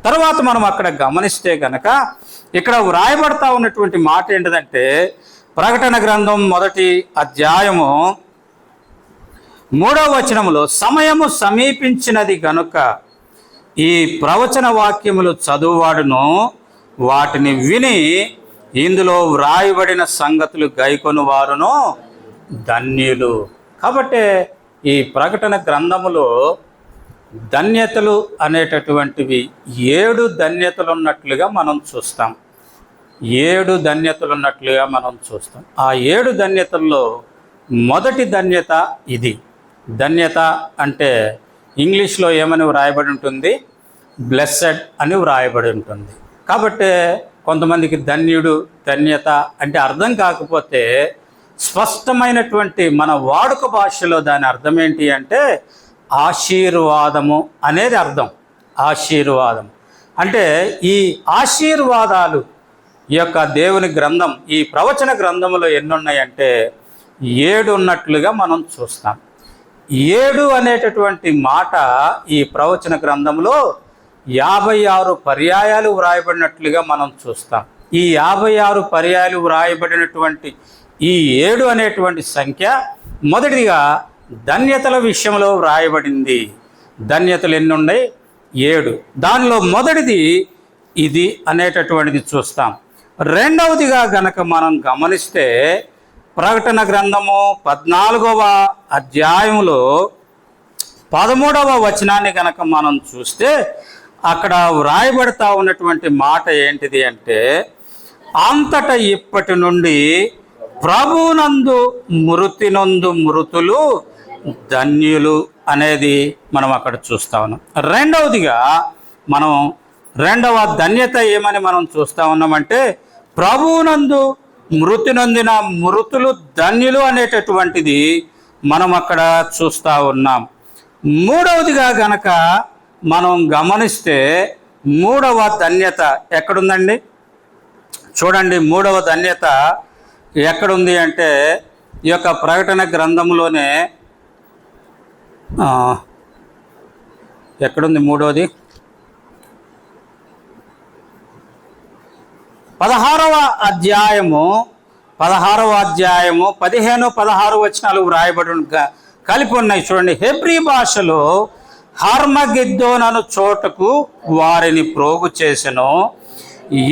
తర్వాత మనం అక్కడ గమనిస్తే గనక ఇక్కడ వ్రాయబడతా ఉన్నటువంటి మాట ఏంటిదంటే, ప్రకటన గ్రంథం 1వ అధ్యాయము 3వ వచనములో, సమయము సమీపించినది గనుక ఈ ప్రవచన వాక్యములు చదువువాడును వాటిని విని ఇందులో వ్రాయబడిన సంగతులు గైకొను వారును ధన్యులు. కాబట్టి ఈ ప్రకటన గ్రంథములో ధన్యతలు అనేటటువంటివి 7 ధన్యతలు ఉన్నట్లుగా మనం చూస్తాం. 7 ధన్యతలు ఉన్నట్లుగా మనం చూస్తాం. ఆ 7 ధన్యతల్లో మొదటి ధన్యత ఇది. ధన్యత అంటే ఇంగ్లీష్లో ఏమని వ్రాయబడి ఉంటుంది? బ్లెస్సెడ్ అని వ్రాయబడి ఉంటుంది. కాబట్టి కొంతమందికి ధన్యుడు, ధన్యత అంటే అర్థం కాకపోతే స్పష్టమైనటువంటి మన వాడుక భాషలో దాని అర్థం ఏంటి అంటే ఆశీర్వాదము అనేది అర్థం. ఆశీర్వాదం అంటే ఈ ఆశీర్వాదాలు ఈ యొక్క దేవుని గ్రంథం, ఈ ప్రవచన గ్రంథంలో ఎన్ని ఉన్నాయంటే 7 ఉన్నట్లుగా మనం చూస్తాం. 7 అనేటటువంటి మాట ఈ ప్రవచన గ్రంథంలో 56 పర్యాయాలు వ్రాయబడినట్లుగా మనం చూస్తాం. ఈ 56 పర్యాయాలు వ్రాయబడినటువంటి ఈ 7 అనేటువంటి సంఖ్య మొదటిగా ధన్యతల విషయంలో వ్రాయబడింది. ధన్యతలు ఎన్ని ఉన్నాయి? 7. దానిలో మొదటిది ఇది అనేటటువంటిది చూస్తాం. రెండవదిగా గనక మనం గమనిస్తే ప్రకటన గ్రంథము 14వ అధ్యాయంలో 13వ వచనాన్ని గనక మనం చూస్తే అక్కడ వ్రాయబడతా ఉన్నటువంటి మాట ఏంటిది అంటే, అంతట ఇప్పటి నుండి ప్రభునందు మృతి నొందు మృతులు ధన్యులు అనేది మనం అక్కడ చూస్తా ఉన్నాం. రెండవదిగా మనం రెండవ ధన్యత ఏమని మనం చూస్తా ఉన్నామంటే, ప్రభునందు మృతి నొందిన మృతులు ధన్యులు అనేటటువంటిది మనం అక్కడ చూస్తూ ఉన్నాం. మూడవదిగా గనక మనం గమనిస్తే మూడవ ధన్యత ఎక్కడుందండి? చూడండి, మూడవ ధన్యత ఎక్కడుంది అంటే ఈ యొక్క ప్రకటన గ్రంథంలోనే ఎక్కడుంది మూడవది? 16వ అధ్యాయము 15-16 వచనాలు వ్రాయబడి కలిపి ఉన్నాయి. చూడండి, హెబ్రీ భాషలో హర్మగిద్దోన్ అను చోటకు వారిని ప్రోగు చేసెను.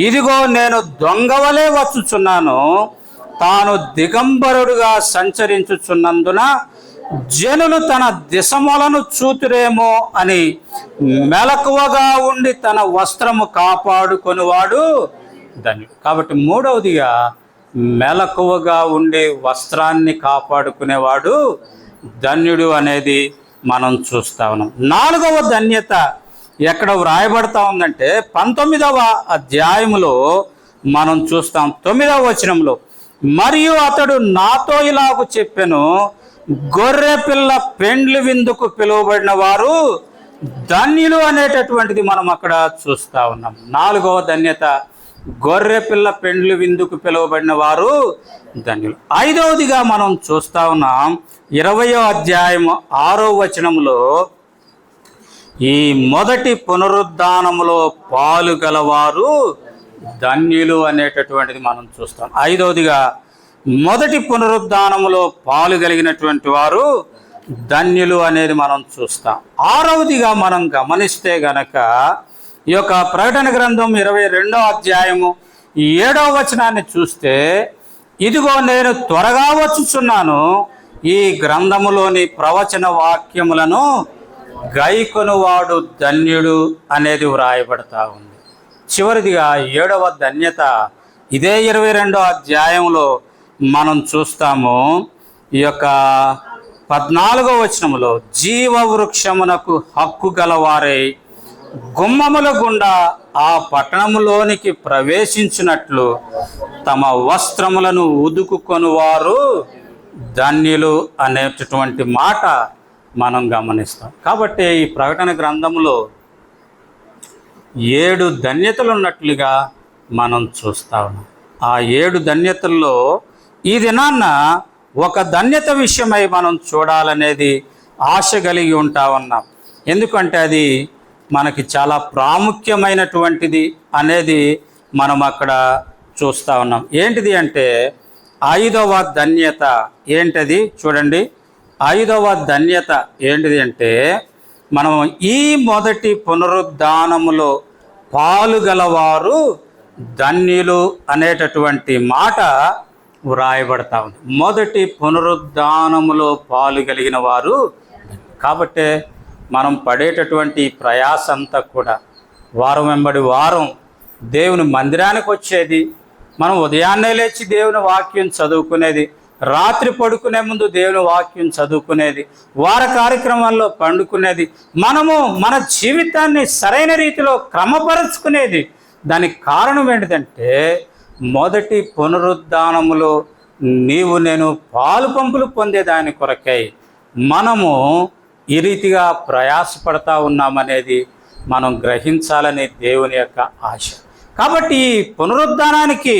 ఇదిగో నేను దొంగవలే వచ్చుచున్నాను, తాను దిగంబరుడుగా సంచరించుచున్నందున జనులు తన దిశములను చూతురేమో అని మెలకువగా ఉండి తన వస్త్రము కాపాడుకొనివాడు ధన్యుడు. కాబట్టి మూడవదిగా మెలకువగా ఉండి వస్త్రాన్ని కాపాడుకునేవాడు ధన్యుడు అనేది మనం చూస్తా ఉన్నాం. 4వ ధన్యత ఎక్కడ వ్రాయబడతా ఉందంటే 19వ అధ్యాయములో మనం చూస్తాం. 9వ వచనంలో, మరియు అతడు నాతో ఇలాగు చెప్పెను, గొర్రె పిల్ల పెండ్లి విందుకు పిలువబడిన వారు ధన్యులు అనేటటువంటిది మనం అక్కడ చూస్తా ఉన్నాం. 4వ ధన్యత, గొర్రె పిల్ల పెండ్లి విందుకు పిలువబడిన వారు ధన్యులు. 5వదిగా మనం చూస్తా ఉన్నాం 20వ అధ్యాయం 6వ వచనంలో, ఈ మొదటి పునరుద్ధానములో పాలు గలవారు ధన్యులు అనేటటువంటిది మనం చూస్తాం. 5వదిగా మొదటి పునరుద్ధానములో పాలు కలిగినటువంటి వారు ధన్యులు అనేది మనం చూస్తాం. 6వదిగా మనం గమనిస్తే గనక ఈ యొక్క ప్రకటన గ్రంథం 22వ అధ్యాయము 7వ వచనాన్ని చూస్తే, ఇదిగో నేను త్వరగా వచ్చుచున్నాను, ఈ గ్రంథములోని ప్రవచన వాక్యములను గైకొనువాడు ధన్యుడు అనేది వ్రాయబడతా ఉంది. చివరిదిగా 7వ ధన్యత ఇదే 22వ అధ్యాయంలో మనం చూస్తాము. ఈ యొక్క 14వ వచనములో, జీవ వృక్షమునకు హక్కు గలవారై గుమ్మముల గుండా ఆ పట్టణములోనికి ప్రవేశించినట్లు తమ వస్త్రములను ఉదుకుకొనువారు ధన్యులు అనేటటువంటి మాట మనం గమనిస్తాం. కాబట్టి ఈ ప్రకటన గ్రంథంలో 7 ధన్యతలు ఉన్నట్లుగా మనం చూస్తా ఉన్నాం. ఆ 7 ధన్యతల్లో ఈ దినాన్న ఒక ధన్యత విషయమై మనం చూడాలనేది ఆశ కలిగి ఉంటా ఉన్నాం. ఎందుకంటే అది మనకి చాలా ప్రాముఖ్యమైనటువంటిది అనేది మనం అక్కడ చూస్తూ ఉన్నాం. ఏంటిది అంటే 5వ ధన్యత ఏంటది చూడండి. 5వ ధన్యత ఏంటిది అంటే మనం ఈ మొదటి పునరుద్ధానములో పాలుగలవారు ధన్యులు అనేటటువంటి మాట వ్రాయబడతా ఉంది. మొదటి పునరుద్ధానములో పాలుగలిగిన వారు. కాబట్టే మనం పడేటటువంటి ప్రయాస అంతా కూడా వారం వెంబడి వారం దేవుని మందిరానికి వచ్చేది, మనం ఉదయాన్నే లేచి దేవుని వాక్యం చదువుకునేది, రాత్రి పడుకునే ముందు దేవుని వాక్యం చదువుకునేది, వార కార్యక్రమాల్లో పండుకునేది, మనము మన జీవితాన్ని సరైన రీతిలో క్రమపరుచుకునేది. దానికి కారణం ఏంటిదంటే మొదటి పునరుద్ధానములో నీవు నేను పాలు పంపులు పొందేదాని కొరకై మనము ఈ రీతిగా ప్రయాసపడతా ఉన్నామనేది మనం గ్రహించాలనే దేవుని యొక్క ఆశ. కాబట్టి ఈ పునరుద్ధానానికి